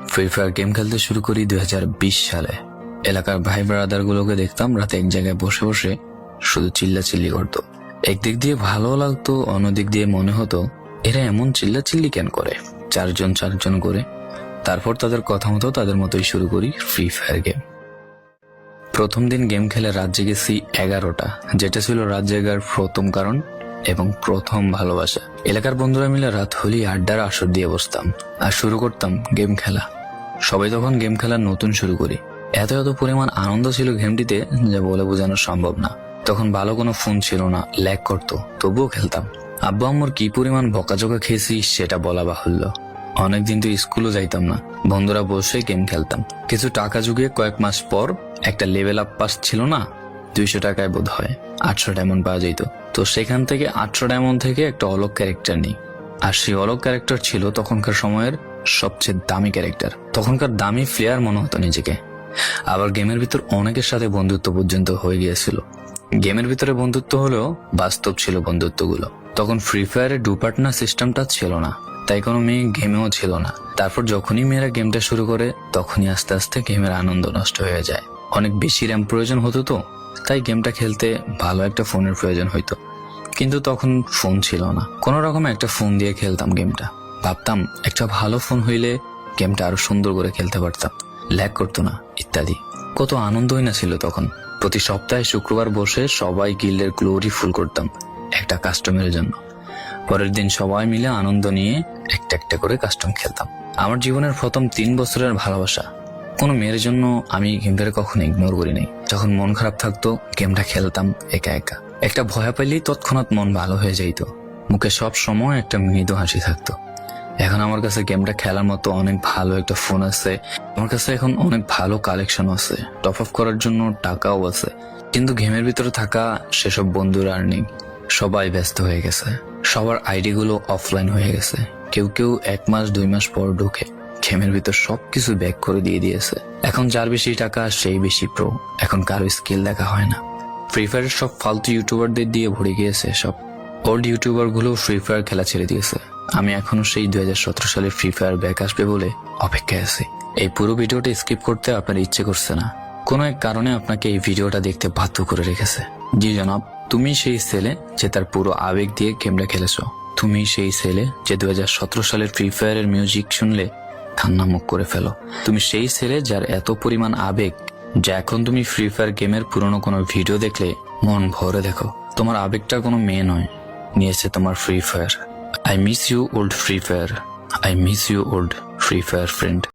Free fire game খেলতে শুরু করি 2020 সালে। এলাকার ভাই ব্রাদার গুলোকে দেখতাম রাতে এক জায়গায় বসে বসে শুধু চিল্লাচিল্লি করতো। একদিক দিয়ে ভালো লাগতো, অন্যদিক দিয়ে মনে হতো এরা এমন চিল্লাচিল্লি কেন করে, চারজন করে। তারপর তাদের কথা মতো তাদের মতোই শুরু করি ফ্রি ফায়ার গেম। প্রথম দিন গেম খেলে রাত জেগেছি 11টা, যেটা ছিল রাত জেগার প্রথম কারণ এবং প্রথম ভালোবাসা। এলাকার বন্ধুরা মিলে রাত হলেই আড্ডার আসর দিয়ে বসতাম আর শুরু করতাম গেম খেলা। সবাই তখন গেম খেলা নতুন শুরু করি। এত পরিমাণ আনন্দ ছিল গেমটিতে যা বলে বোঝানো সম্ভব না। তখন ভালো কোনো ফোন ছিল না, ল্যাগ করতো, তবুও খেলতাম। আব্বু আম্মুর কি পরিমাণ বকাঝকা খেয়েছি সেটা বলা বাহুল্য। অনেকদিন তো স্কুলও যাইতাম না, বন্ধুরা বসে গেম খেলতাম। কিছু টাকা জুগিয়ে কয়েক মাস পর একটা লেভেল আপ পাস ছিল না, 200 টাকায় বোধ হয় 800 ডায়মন্ড পাওয়া যেত। তো সেখান থেকে 800 ডায়মন্ড থেকে একটা অলক ক্যারেক্টার নিই। আর সেই অলক ক্যারেক্টার ছিল তখনকার সময়ের সবচেয়ে দামি ক্যারেক্টার। তখনকার দামি প্লেয়ার মনে হতো নিজেকে। আবার গেমের ভিতর অনেকের সাথে বন্ধুত্ব পর্যন্ত হয়ে গিয়েছিল। গেমের ভিতরে বন্ধুত্ব হলেও বাস্তব ছিল বন্ধুত্বগুলো। তখন ফ্রি ফায়ারে ডু পার্টনার সিস্টেমটা ছিল না, তাই কোনো মেয়ে গেমেও ছিল না। তারপর যখনই মেয়েরা গেমটা শুরু করে তখনই আস্তে আস্তে গেমের আনন্দ নষ্ট হয়ে যায়। অনেক বেশি র্যাম প্রয়োজন হতো, তো তাই গেমটা খেলতে ভালো একটা ফোনের প্রয়োজন হইতো। কিন্তু তখন ফোন ছিল না, কোনো রকম একটা ফোন দিয়ে খেলতাম গেমটা। ভাবতাম একটা ভালো ফোন হইলে গেমটা আরো সুন্দর করে খেলতে পারতাম, ল্যাগ করতো না ইত্যাদি। কত আনন্দই না ছিল তখন। প্রতি সপ্তাহে শুক্রবার বসে সবাই গিল্ডের গ্লোরি ফুল করতাম একটা কাস্টমের জন্য। পরের দিন সবাই মিলে আনন্দ নিয়ে একটা একটা করে কাস্টম খেলতাম। আমার জীবনের প্রথম 3 বছরের ভালোবাসা। কোনো মেয়ের জন্য আমি গেমটা কখনো ইগনোর করি নাই। যখন মন খারাপ থাকতো গেমটা খেলতাম একা একা। একটা ভয় পাইলেই তৎক্ষণাৎ মন ভালো হয়ে যাইত, মুখে সব সময় একটা মৃদু হাসি থাকতো। এখন আমার কাছে গেমটা খেলার মতো অনেক ভালো একটা ফোন আছে, আমার কাছে এখন অনেক ভালো কালেকশন আছে, টপ আপ করার জন্য টাকাও আছে। কিন্তু গেমের ভিতরে থাকা সেসব বন্ধুরা আর নেই, সবাই ব্যস্ত হয়ে গেছে। সবার আইডি গুলো অফলাইন হয়ে গেছে। কেউ 1 মাস 2 মাস পর ঢুকে গেমের ভিতর সবকিছু ব্যাক করে দিয়ে দিয়েছে। এখন যার বেশি টাকা সেই বেশি প্রো, এখন কারো স্কিল দেখা হয় না। ফ্রি ফায়ারের সব ফালতু ইউটিউবারদের দিয়ে ভরে গিয়েছে সব। ওল্ড ইউটিউবার গুলো ফ্রি ফায়ার খেলা ছেড়ে দিয়েছে। আমি এখনো সেই 2017 সালে ফ্রি ফায়ার ব্যাক আসবে বলে অপেক্ষায় আছি। এই পুরো ভিডিওটা স্কিপ করতে আপনার ইচ্ছে করছে না, কোনো এক কারণে আপনাকে এই ভিডিওটা দেখতে বাধ্য করে রেখেছে। জি জনাব, তুমি সেই ছেলে যে তার পুরো আবেগ দিয়ে গেমটা খেলেছো। তুমি সেই ছেলে যে 2017 সালের ফ্রি ফায়ারের মিউজিক শুনলে কান্না মুখ করে ফেলো। তুমি সেই ছেলে যার এত পরিমাণ আবেগ যে এখন তুমি ফ্রি ফায়ার গেমের পুরনো কোনো ভিডিও দেখলে মন ভরে দেখো। তোমার আবেগটা কোনো মেয়ে নয়, নিয়েছে তোমার free fire. I miss you old Free Fire. I miss you old Free Fire friend.